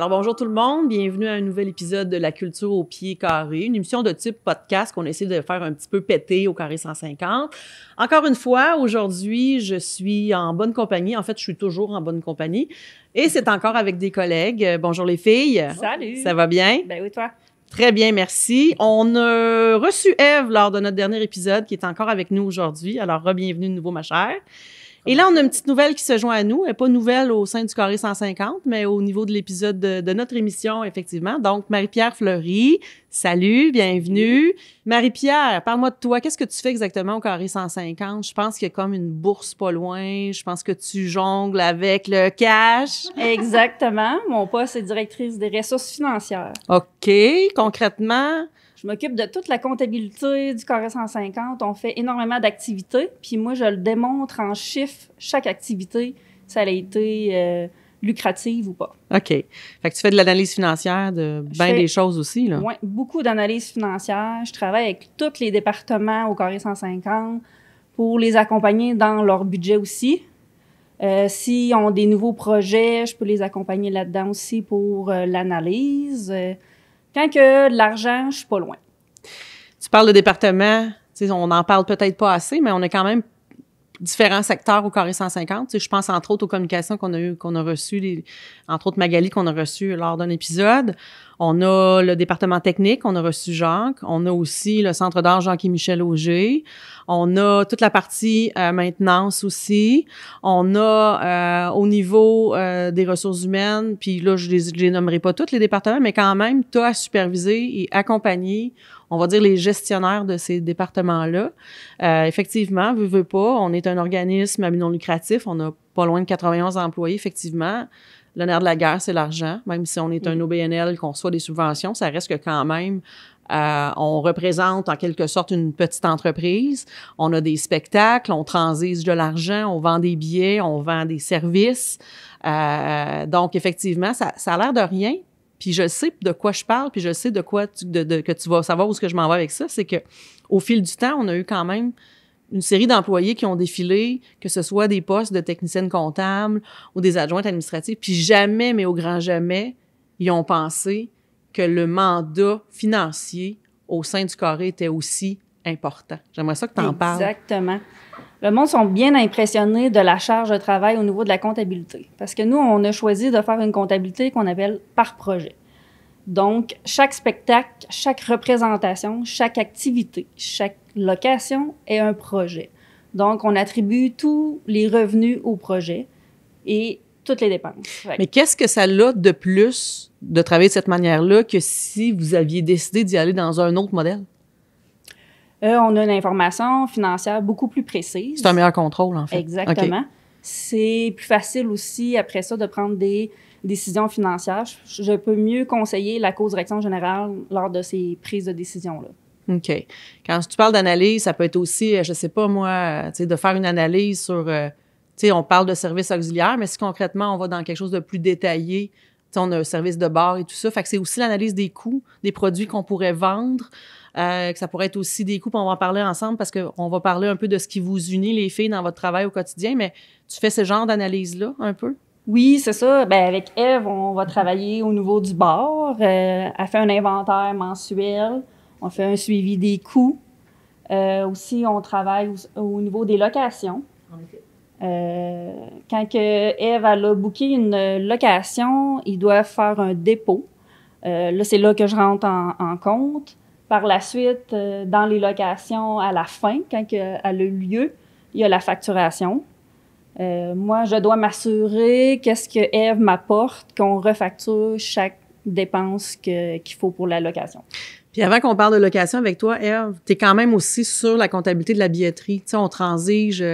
Alors bonjour tout le monde, bienvenue à un nouvel épisode de La culture au pied carré, une émission de type podcast qu'on essaie de faire un petit peu péter au carré 150. Encore une fois, aujourd'hui, je suis en bonne compagnie. En fait, je suis toujours en bonne compagnie. Et c'est encore avec des collègues. Bonjour les filles. Salut. Ça va bien? Ben oui, toi? Très bien, merci. On a reçu Ève lors de notre dernier épisode qui est encore avec nous aujourd'hui. Alors, re-bienvenue de nouveau, ma chère. Et là, on a une petite nouvelle qui se joint à nous. Elle n'est pas nouvelle au sein du carré 150, mais au niveau de l'épisode de notre émission, effectivement. Donc, Marie-Pierre Fleury, salut, bienvenue. Marie-Pierre, parle-moi de toi. Qu'est-ce que tu fais exactement au carré 150? Je pense qu'il y a comme une bourse pas loin. Je pense que tu jongles avec le cash. Exactement. Mon poste est directrice des ressources financières. OK. Concrètement? Je m'occupe de toute la comptabilité du carré 150. On fait énormément d'activités. Puis moi, je le démontre en chiffres, chaque activité, si elle a été lucrative ou pas. OK. Fait que tu fais de l'analyse financière de bien des choses aussi, là. Oui, beaucoup d'analyse financière. Je travaille avec tous les départements au carré 150 pour les accompagner dans leur budget aussi. S'ils ont des nouveaux projets, je peux les accompagner là-dedans aussi pour l'analyse. Quand que de l'argent, je suis pas loin. Tu parles de département, on n'en parle peut-être pas assez, mais on a quand même différents secteurs au carré 150. Je pense entre autres aux communications qu'on a reçues, entre autres Magali qu'on a reçues lors d'un épisode. On a le département technique, on a reçu Jacques. On a aussi le centre d'art Jacques et Michel Auger. On a toute la partie maintenance aussi. On a au niveau des ressources humaines, puis là, je les nommerai pas tous les départements, mais quand même, tu as à superviser et accompagner, on va dire, les gestionnaires de ces départements-là. Effectivement, veux pas, on est un organisme à but non lucratif, on a pas loin de 91 employés, effectivement. Le nerf de la guerre, c'est l'argent. Même si on est un OBNL, qu'on reçoit des subventions, ça reste que quand même, on représente en quelque sorte une petite entreprise. On a des spectacles, on transige de l'argent, on vend des billets, on vend des services. Donc, effectivement, ça a l'air de rien. Puis je sais de quoi je parle, puis je sais de quoi que tu vas savoir où est-ce que je m'en vais avec ça. C'est que au fil du temps, on a eu quand même une série d'employés qui ont défilé, que ce soit des postes de technicienne comptable ou des adjointes administratives, puis jamais, mais au grand jamais, ils ont pensé que le mandat financier au sein du carré était aussi important. J'aimerais ça que tu en parles. Exactement. Le monde sont bien impressionnés de la charge de travail au niveau de la comptabilité. Parce que nous, on a choisi de faire une comptabilité qu'on appelle par projet. Donc, chaque spectacle, chaque représentation, chaque activité, chaque location est un projet. Donc, on attribue tous les revenus au projet et toutes les dépenses. Mais qu'est-ce que ça a de plus de travailler de cette manière-là que si vous aviez décidé d'y aller dans un autre modèle? On a une information financière beaucoup plus précise. C'est un meilleur contrôle, en fait. Exactement. Okay. C'est plus facile aussi, après ça, de prendre des décisions financières. Je peux mieux conseiller la co-direction générale lors de ces prises de décision-là. OK. Quand tu parles d'analyse, ça peut être aussi, je sais pas moi, de faire une analyse sur, on parle de services auxiliaires, mais si concrètement, on va dans quelque chose de plus détaillé, on a un service de bar et tout ça, fait que c'est aussi l'analyse des coûts, des produits qu'on pourrait vendre, que ça pourrait être aussi des coûts, puis on va en parler ensemble parce qu'on va parler un peu de ce qui vous unit, les filles, dans votre travail au quotidien, mais tu fais ce genre d'analyse-là, un peu? Oui, c'est ça. Ben, avec Ève, on va travailler au niveau du bar. Elle fait un inventaire mensuel. On fait un suivi des coûts. Aussi, on travaille au niveau des locations. En effet. Quand Ève a booké une location, il doit faire un dépôt. Là, c'est là que je rentre en compte. Par la suite, dans les locations, à la fin, quand elle a eu lieu, il y a la facturation. Moi, je dois m'assurer qu'est-ce que Ève m'apporte, qu'on refacture chaque dépense qu'il faut pour la location. Puis avant qu'on parle de location avec toi, Ève, tu es quand même aussi sur la comptabilité de la billetterie. Tu sais, on transige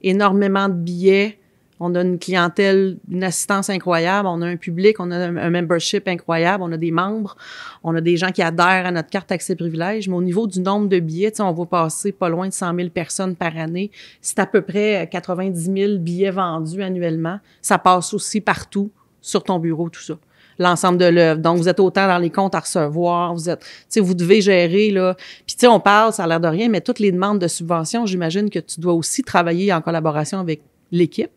énormément de billets. On a une clientèle, une assistance incroyable. On a un public, on a un membership incroyable. On a des membres, on a des gens qui adhèrent à notre carte accès privilèges. Mais au niveau du nombre de billets, tu sais, on va passer pas loin de 100 000 personnes par année. C'est à peu près 90 000 billets vendus annuellement. Ça passe aussi partout sur ton bureau, tout ça. L'ensemble de l'œuvre. Donc, vous êtes autant dans les comptes à recevoir, vous êtes, tu sais, vous devez gérer, là. Puis, tu sais, on parle, ça a l'air de rien, mais toutes les demandes de subventions, j'imagine que tu dois aussi travailler en collaboration avec l'équipe.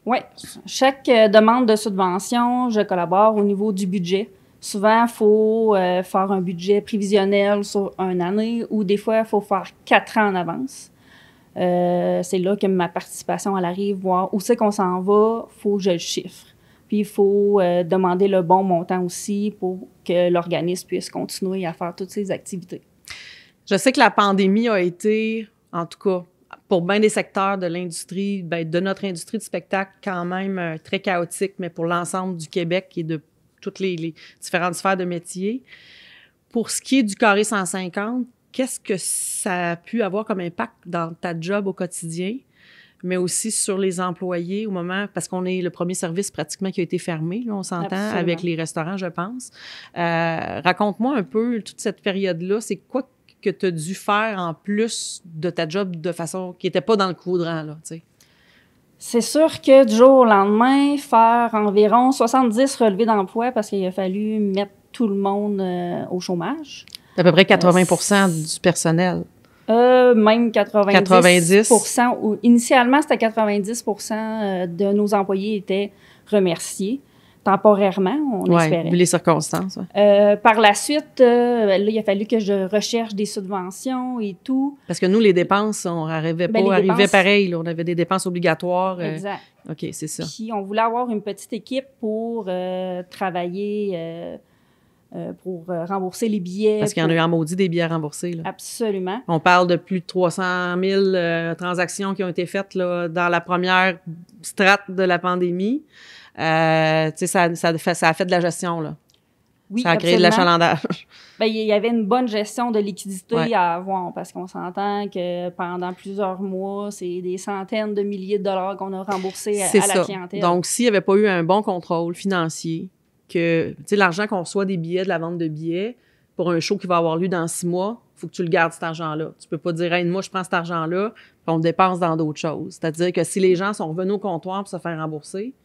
Oui. Chaque demande de subvention, je collabore au niveau du budget. Souvent, il faut faire un budget prévisionnel sur une année ou des fois, il faut faire 4 ans en avance. C'est là que ma participation, elle arrive, voir où c'est qu'on s'en va, il faut que je le chiffre. Puis, il faut demander le bon montant aussi pour que l'organisme puisse continuer à faire toutes ses activités. Je sais que la pandémie a été, en tout cas, pour bien des secteurs de l'industrie, de notre industrie du spectacle, quand même très chaotique, mais pour l'ensemble du Québec et de toutes les différentes sphères de métiers. Pour ce qui est du Carré 150, qu'est-ce que ça a pu avoir comme impact dans ta job au quotidien, mais aussi sur les employés au moment, parce qu'on est le premier service pratiquement qui a été fermé, là, on s'entend, Absolument. avec les restaurants, je pense. Raconte-moi un peu toute cette période-là. C'est quoi que tu as dû faire en plus de ta job de façon qui n'était pas dans le quadrant, là, tu sais? C'est sûr que du jour au lendemain, faire environ 70 relevés d'emploi parce qu'il a fallu mettre tout le monde au chômage. C'est à peu près 80 du personnel. Même 90 Initialement, c'était 90 de nos employés étaient remerciés temporairement, on espérait. Vu les circonstances. Par la suite, là, il a fallu que je recherche des subventions et tout. Parce que nous, les dépenses, on n'arrivait pas, arrivait pareil. Là, on avait des dépenses obligatoires. Exact. OK, c'est ça. Puis, on voulait avoir une petite équipe pour travailler, pour rembourser les billets. Parce qu'il y en a eu en maudit des billets à rembourser. Là. Absolument. On parle de plus de 300 000 transactions qui ont été faites là, dans la première strate de la pandémie. Tu sais, ça a fait de la gestion, là. Oui, ça a créé de l'achalandage. Bien, il y avait une bonne gestion de liquidité à avoir parce qu'on s'entend que pendant plusieurs mois, c'est des centaines de milliers de dollars qu'on a remboursés à la clientèle. Donc, s'il n'y avait pas eu un bon contrôle financier, que, tu sais, l'argent qu'on reçoit des billets, de la vente de billets, pour un show qui va avoir lieu dans 6 mois, il faut que tu le gardes, cet argent-là. Tu peux pas dire, hey, moi, je prends cet argent-là, puis on le dépense dans d'autres choses. C'est-à-dire que si les gens sont revenus au comptoir pour se faire rembourser,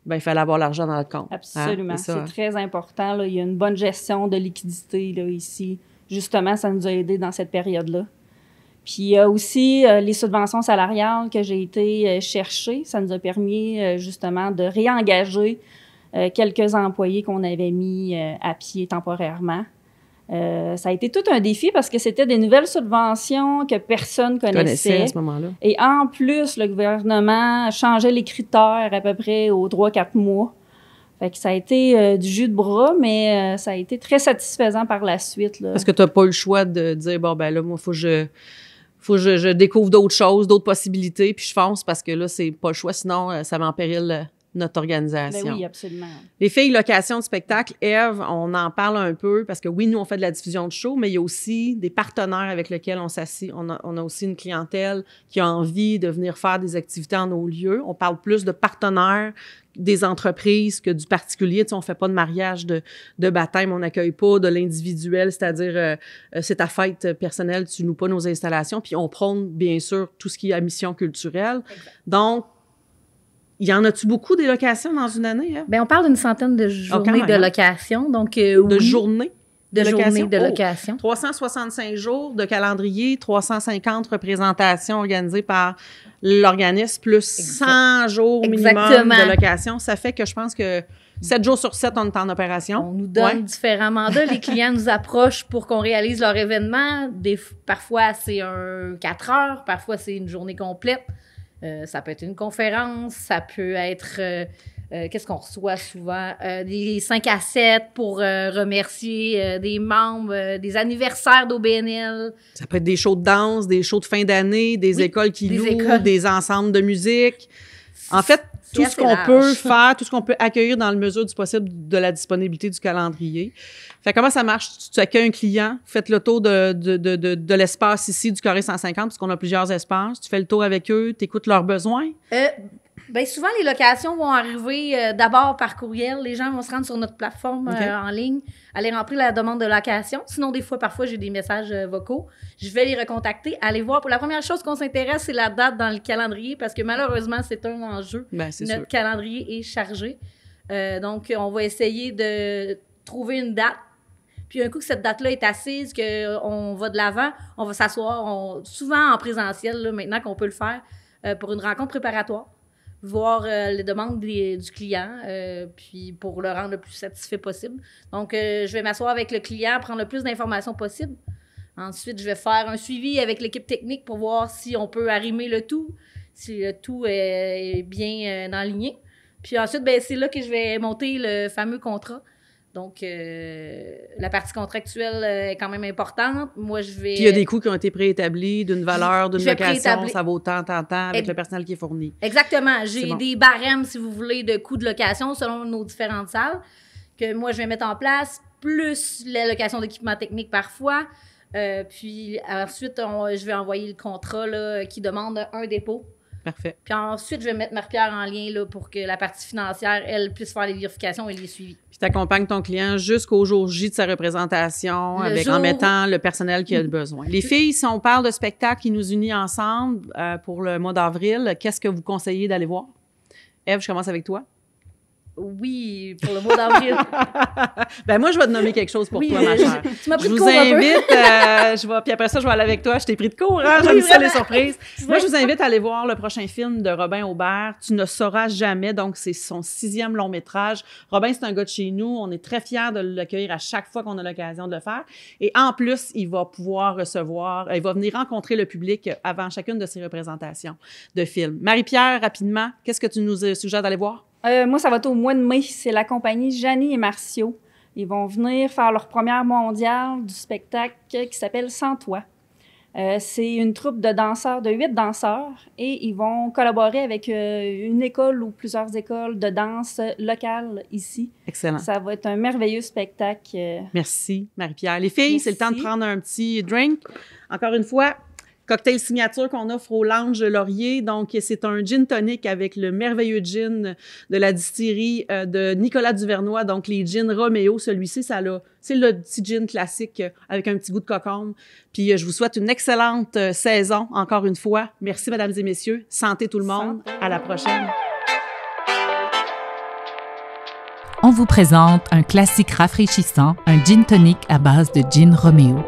ben il fallait avoir l'argent dans le compte. Absolument. C'est très important. Là. Il y a une bonne gestion de liquidité là, ici. Justement, ça nous a aidés dans cette période-là. Puis il y a aussi les subventions salariales que j'ai été chercher. Ça nous a permis justement de réengager quelques employés qu'on avait mis à pied temporairement. Ça a été tout un défi parce que c'était des nouvelles subventions que personne connaissait. À ce moment-là. Et en plus, le gouvernement changeait les critères à peu près aux 3-4 mois. Fait que ça a été du jus de bras, mais ça a été très satisfaisant par la suite. Là. Parce que tu n'as pas eu le choix de dire, bon, ben là, moi, faut que je découvre d'autres choses, d'autres possibilités, puis je fonce parce que là, c'est pas le choix, sinon ça met en péril notre organisation. Ben oui, absolument. Les filles location de spectacle, Ève, on en parle un peu parce que oui, nous, on fait de la diffusion de show, mais il y a aussi des partenaires avec lesquels on s'assied. On a aussi une clientèle qui a envie de venir faire des activités en nos lieux. On parle plus de partenaires des entreprises que du particulier. Tu sais, on fait pas de mariage de baptême, on n'accueille pas de l'individuel, c'est-à-dire c'est ta fête personnelle, tu loues pas nos installations. Puis on prône, bien sûr, tout ce qui est à mission culturelle. Exact. Donc, il y en a-tu beaucoup des locations dans une année? Hein? Bien, on parle d'une centaine de journées de location. Donc, de journées de journées de location. 365 jours de calendrier, 350 représentations organisées par l'organisme, plus 100 jours minimum de location. Ça fait que je pense que 7 jours sur 7, on est en opération. On nous donne différents mandats. Les clients nous approchent pour qu'on réalise leur événement. Parfois, c'est 4 heures. Parfois, c'est une journée complète. Ça peut être une conférence, ça peut être, qu'est-ce qu'on reçoit souvent? Des 5 à 7 pour remercier des membres, des anniversaires d'OBNL. Ça peut être des shows de danse, des shows de fin d'année, des écoles qui louent, des ensembles de musique. En fait, tout ce qu'on peut faire, tout ce qu'on peut accueillir dans la mesure du possible de la disponibilité du calendrier. Fait comment ça marche? Tu accueilles un client, faites le tour de l'espace ici, du Carré 150, parce qu'on a plusieurs espaces. Tu fais le tour avec eux, tu écoutes leurs besoins. Bien, souvent, les locations vont arriver d'abord par courriel. Les gens vont se rendre sur notre plateforme en ligne, aller remplir la demande de location. Sinon, des fois, parfois, j'ai des messages vocaux. Je vais les recontacter, aller voir. Pour la première chose qu'on s'intéresse, c'est la date dans le calendrier, parce que malheureusement, c'est un enjeu. Notre calendrier est chargé. Donc, on va essayer de trouver une date. Puis un coup que cette date-là est assise, qu'on va de l'avant, on va s'asseoir, souvent en présentiel, là, maintenant qu'on peut le faire, pour une rencontre préparatoire. voir les demandes du client, puis pour le rendre le plus satisfait possible. Donc, je vais m'asseoir avec le client, prendre le plus d'informations possible. Ensuite, je vais faire un suivi avec l'équipe technique pour voir si on peut arrimer le tout, si le tout est bien enligné. Puis ensuite, ben, c'est là que je vais monter le fameux contrat. Donc, la partie contractuelle est quand même importante. Moi, je vais... Puis il y a des coûts qui ont été préétablis d'une valeur, d'une location, ça vaut tant, avec le personnel qui est fourni. Exactement. J'ai des barèmes, si vous voulez, de coûts de location selon nos différentes salles que moi, je vais mettre en place, plus la location d'équipement technique parfois. Puis ensuite, je vais envoyer le contrat là, qui demande un dépôt. Parfait. Puis ensuite, je vais mettre Marie-Pierre en lien là, pour que la partie financière, elle, puisse faire les vérifications et les suivis. Puis tu accompagnes ton client jusqu'au jour J de sa représentation en mettant le personnel qui a besoin. Les filles, si on parle de spectacle qui nous unit ensemble pour le mois d'avril, qu'est-ce que vous conseillez d'aller voir? Ève, je commence avec toi. Oui, pour le mois d'avril. Ben moi, je vais te nommer quelque chose pour toi, ma chère. Tu m'as pris de cours un peu. Puis après ça, je vais aller avec toi. Je t'ai pris de cours, hein? J'aime ça, les surprises. Moi, je vous invite à aller voir le prochain film de Robin Aubert. Tu ne sauras jamais. Donc, c'est son 6e long métrage. Robin, c'est un gars de chez nous. On est très fiers de l'accueillir à chaque fois qu'on a l'occasion de le faire. Et en plus, il va pouvoir il va venir rencontrer le public avant chacune de ses représentations de films. Marie-Pierre, rapidement, qu'est-ce que tu nous suggères d'aller voir? Moi, ça va être au mois de mai. C'est la compagnie Janie et Martiaux. Ils vont venir faire leur première mondiale du spectacle qui s'appelle Sans toi. C'est une troupe de danseurs, de 8 danseurs, et ils vont collaborer avec une école ou plusieurs écoles de danse locales ici. Excellent. Ça va être un merveilleux spectacle. Merci, Marie-Pierre. Les filles, c'est le temps de prendre un petit drink. Encore une fois, cocktail signature qu'on offre au Lounge Laurier. Donc, c'est un gin tonic avec le merveilleux gin de la distillerie de Nicolas Duvernois. Donc, les gins Roméo. Celui-ci, c'est le petit gin classique avec un petit goût de cocombe. Puis, je vous souhaite une excellente saison, encore une fois. Merci, mesdames et messieurs. Santé tout le monde. Santé. À la prochaine. On vous présente un classique rafraîchissant, un gin tonic à base de gin Roméo.